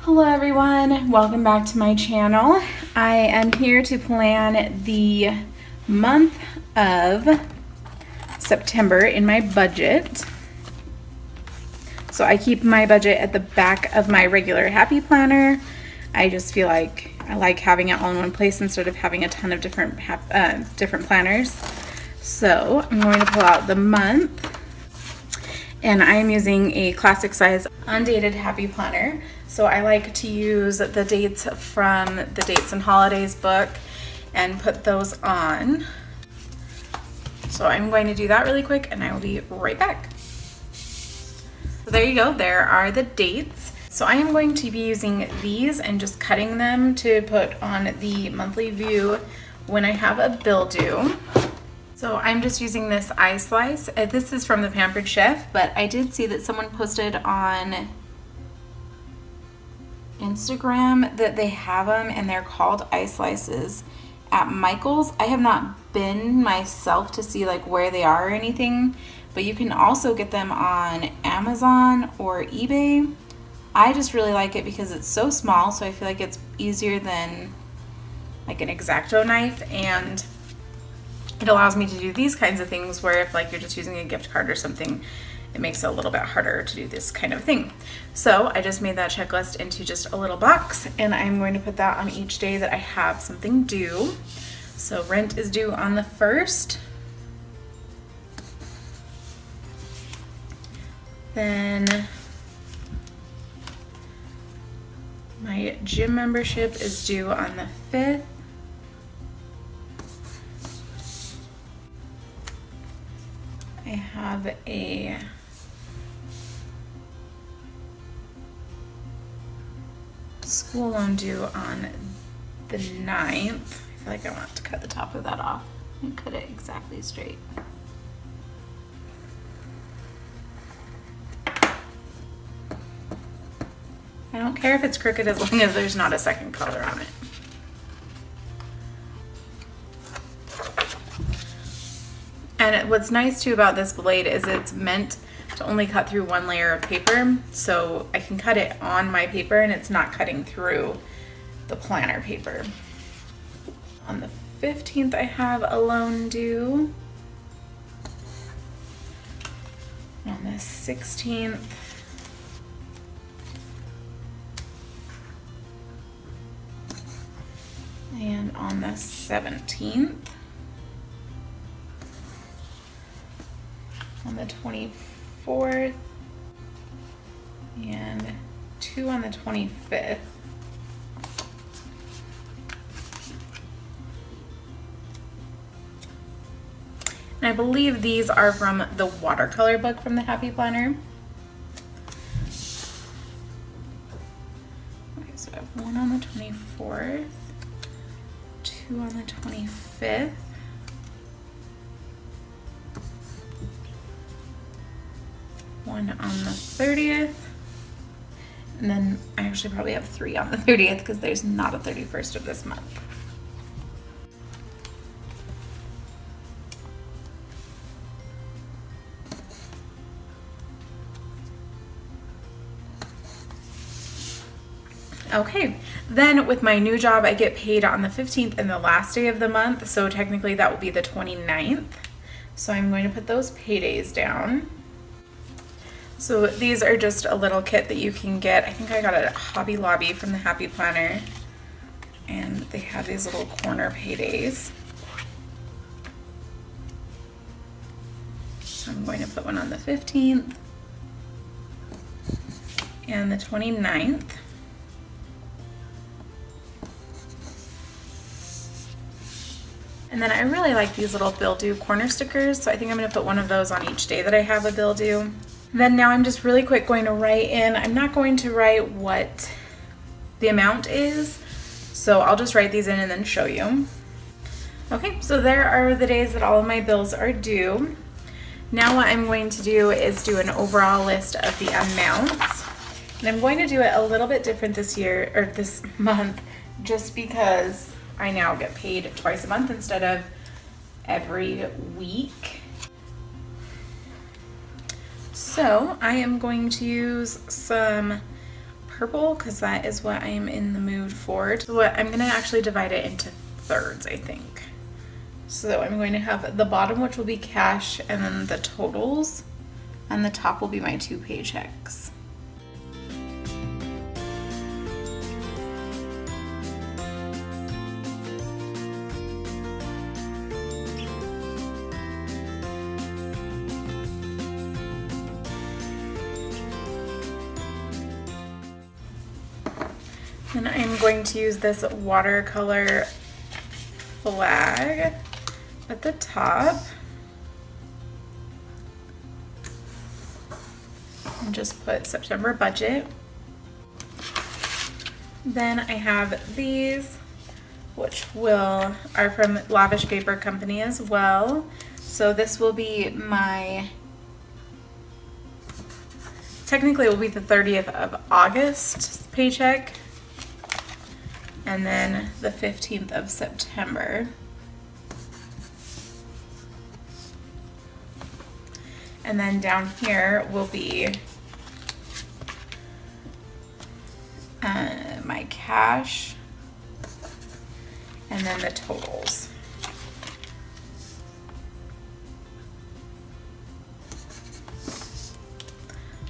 Hello everyone, welcome back to my channel. I am here to plan the month of September in my budget. So I keep my budget at the back of my regular Happy Planner. I just feel like I like having it all in one place instead of having a ton of different planners. So I'm going to pull out the month, and I am using a classic size undated Happy Planner. So I like to use the dates from the Dates and Holidays book and put those on. So I'm going to do that really quick and I will be right back. So there you go, there are the dates. So I am going to be using these and just cutting them to put on the monthly view when I have a bill due. So I'm just using this eye slice. This is from the Pampered Chef, but I did see that someone posted on Instagram that they have them and they're called eye slices at Michael's. I have not been myself to see like where they are or anything, but you can also get them on Amazon or eBay. I just really like it because it's so small, so I feel like it's easier than like an X-Acto knife, and it allows me to do these kinds of things where if like you're just using a gift card or something, it makes it a little bit harder to do this kind of thing. So I just made that checklist into just a little box, and I'm going to put that on each day that I have something due. So rent is due on the 1st. Then my gym membership is due on the 5th. I have a school loan due on the 9th. I feel like I want to cut the top of that off and cut it exactly straight. I don't care if it's crooked as long as there's not a second color on it. And what's nice too about this blade is it's meant to only cut through one layer of paper, so I can cut it on my paper and it's not cutting through the planner paper. On the 15th I have a loan due. On the 16th, and on the 17th, on the 24th, and 2 on the 25th. And I believe these are from the watercolor book from the Happy Planner. Okay, so I have 1 on the 24th, 2 on the 25th, one on the 30th, and then I actually probably have 3 on the 30th because there's not a 31st of this month. Okay, then with my new job, I get paid on the 15th and the last day of the month, so technically that will be the 29th. So I'm going to put those paydays down. So these are just a little kit that you can get. I think I got it at Hobby Lobby from the Happy Planner, and they have these little corner paydays. So I'm going to put one on the 15th and the 29th. And then I really like these little bill due corner stickers, so I think I'm going to put one of those on each day that I have a bill due. Then now I'm just really quick going to write in. I'm not going to write what the amount is, so I'll just write these in and then show you. Okay, so there are the days that all of my bills are due. Now what I'm going to do is do an overall list of the amounts. And I'm going to do it a little bit different this year, or this month, just because I now get paid twice a month instead of every week. So I am going to use some purple because that is what I am in the mood for. So I'm gonna actually divide it into thirds, I think. So I'm going to have the bottom, which will be cash, and then the totals, and the top will be my 2 paychecks. And I'm going to use this watercolor flag at the top and just put September budget. Then I have these, which are from Lavish Paper Company as well. So this will be technically it will be the 30th of August paycheck, and then the 15th of September. And then down here will be my cash, and then the totals.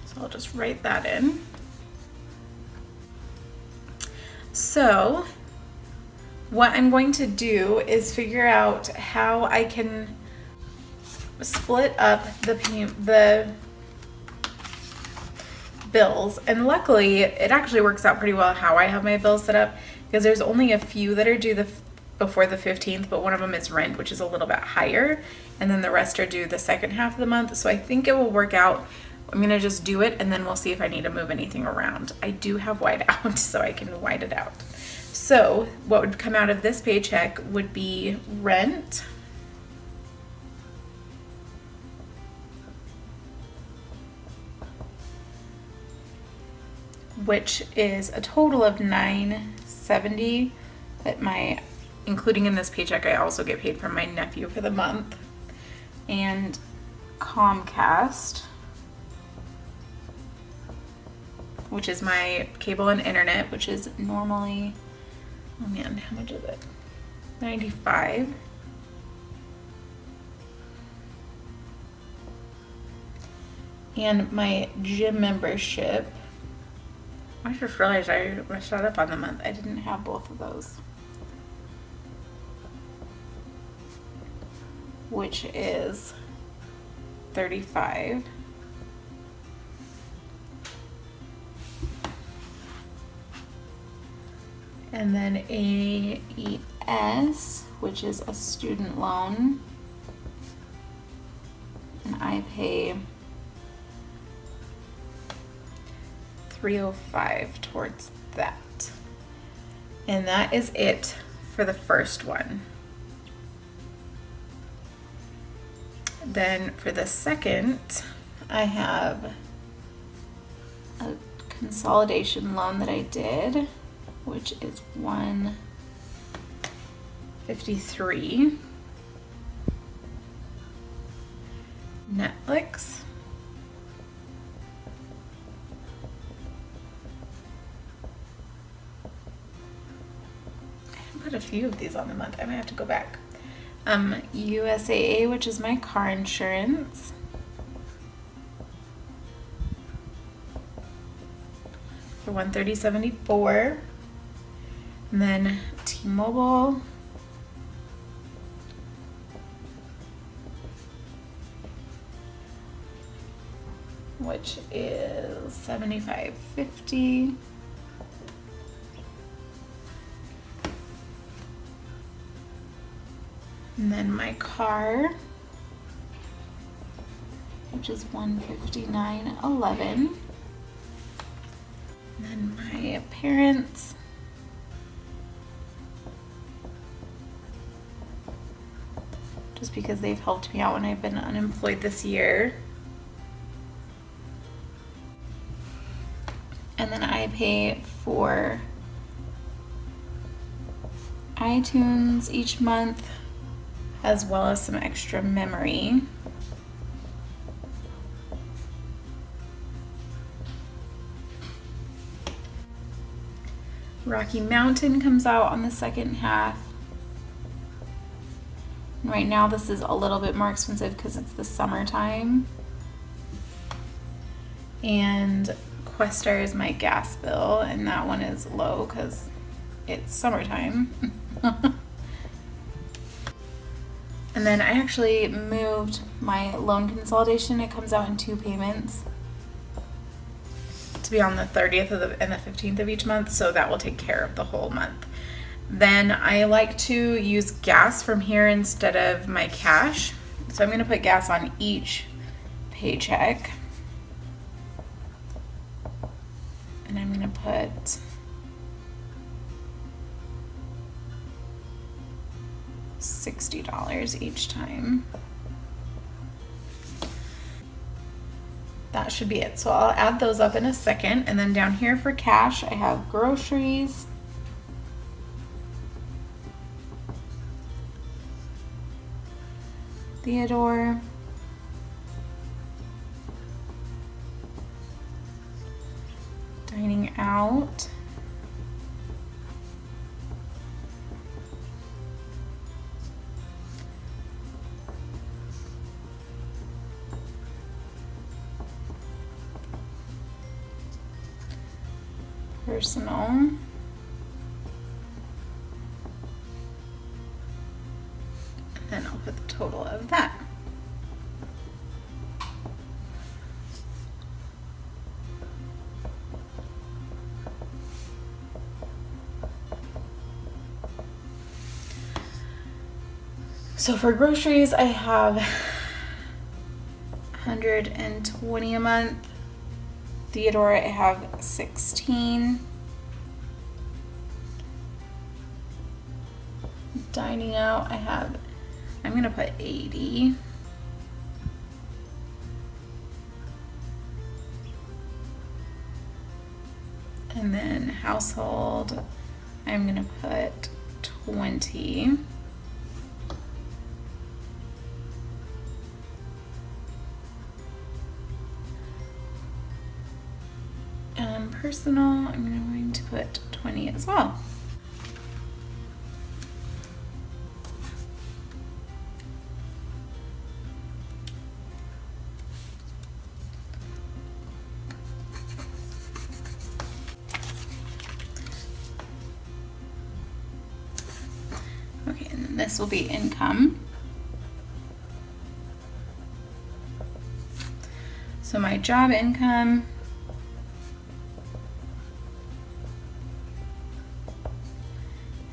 So I'll just write that in. So what I'm going to do is figure out how I can split up the bills, and luckily it actually works out pretty well how I have my bills set up, because there's only a few that are due before the 15th, but one of them is rent, which is a little bit higher, and then the rest are due the second half of the month. So I think it will work out. I'm gonna just do it, and then we'll see if I need to move anything around. I do have white out, so I can white it out. So what would come out of this paycheck would be rent, which is a total of $970, but including in this paycheck, I also get paid from my nephew for the month, and Comcast, which is my cable and internet, which is normally, oh man, how much is it? $95. And my gym membership, I just realized I was shut up on the month. I didn't have both of those. Which is $35. And then AES, which is a student loan. And I pay $305 towards that. And that is it for the first one. Then for the second, I have a consolidation loan that I did, which is $153. Netflix. Put a few of these on the month. I might have to go back. USAA, which is my car insurance. For $130.74. And then T-Mobile. Which is $75.50. And then my car, which is $159.11. And then my parents, just because they've helped me out when I've been unemployed this year. And then I pay for iTunes each month, as well as some extra memory. Rocky Mountain comes out on the second half. Right now this is a little bit more expensive because it's the summertime. And Questar is my gas bill, and that one is low because it's summertime. And then I actually moved my loan consolidation. It comes out in 2 payments to be on the 30th and the 15th of each month, so that will take care of the whole month. Then I like to use gas from here instead of my cash. So I'm going to put gas on each paycheck. And I'm going to put $60 each time. That should be it. So I'll add those up in a second. And then down here for cash, I have groceries, Theodore, dining out, personal, and then I'll put the total of that. So for groceries, I have $120 a month. Theodore, I have 16. Dining out, I'm gonna put 80. And then household, I'm gonna put 20. And personal, I'm going to put 20 as well. Okay, and then this will be income. So my job income,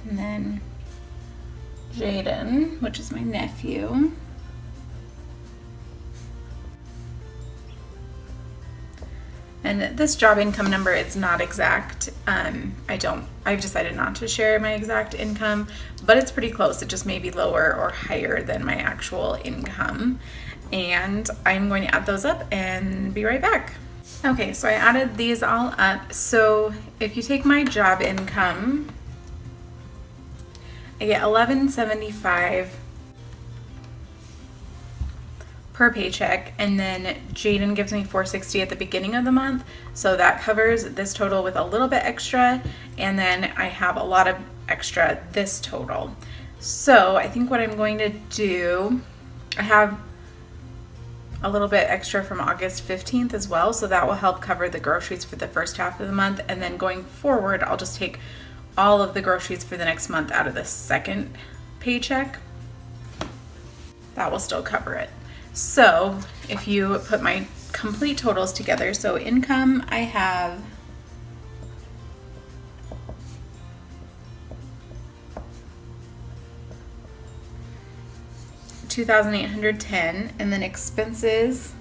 and then Jaden, which is my nephew. And this job income number, it's not exact. I've decided not to share my exact income, but it's pretty close. It just may be lower or higher than my actual income. And I'm going to add those up and be right back. Okay, so I added these all up. So if you take my job income, I get $11.75 per paycheck, and then Jaden gives me $460 at the beginning of the month, so that covers this total with a little bit extra, and then I have a lot of extra this total. So I think what I'm going to do, I have a little bit extra from August 15th as well, so that will help cover the groceries for the first half of the month, and then going forward I'll just take all of the groceries for the next month out of the second paycheck. That will still cover it. So if you put my complete totals together, so income, I have $2,810, and then expenses,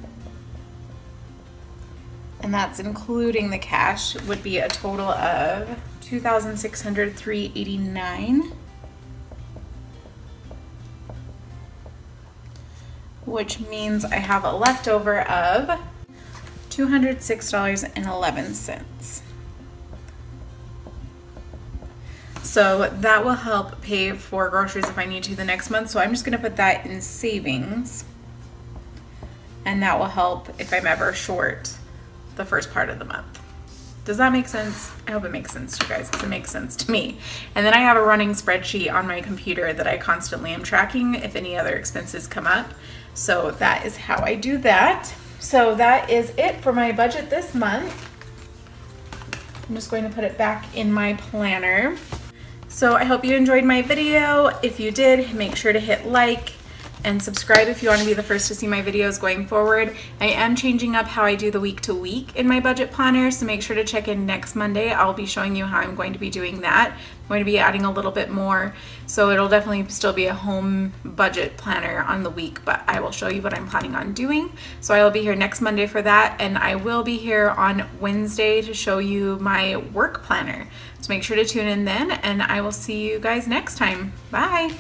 and that's including the cash, would be a total of $2,603.89, which means I have a leftover of $206.11. So that will help pay for groceries if I need to the next month. So I'm just going to put that in savings, and that will help if I'm ever short the first part of the month. Does that make sense? I hope it makes sense to you guys, because it makes sense to me. And then I have a running spreadsheet on my computer that I constantly am tracking if any other expenses come up. So that is how I do that. So that is it for my budget this month. I'm just going to put it back in my planner. So I hope you enjoyed my video. If you did, make sure to hit like and subscribe if you want to be the first to see my videos going forward. I am changing up how I do the week to week in my budget planner, so make sure to check in next Monday. I'll be showing you how I'm going to be doing that. I'm going to be adding a little bit more, so it'll definitely still be a home budget planner on the week, but I will show you what I'm planning on doing. So I will be here next Monday for that, and I will be here on Wednesday to show you my work planner. So make sure to tune in then, and I will see you guys next time. Bye!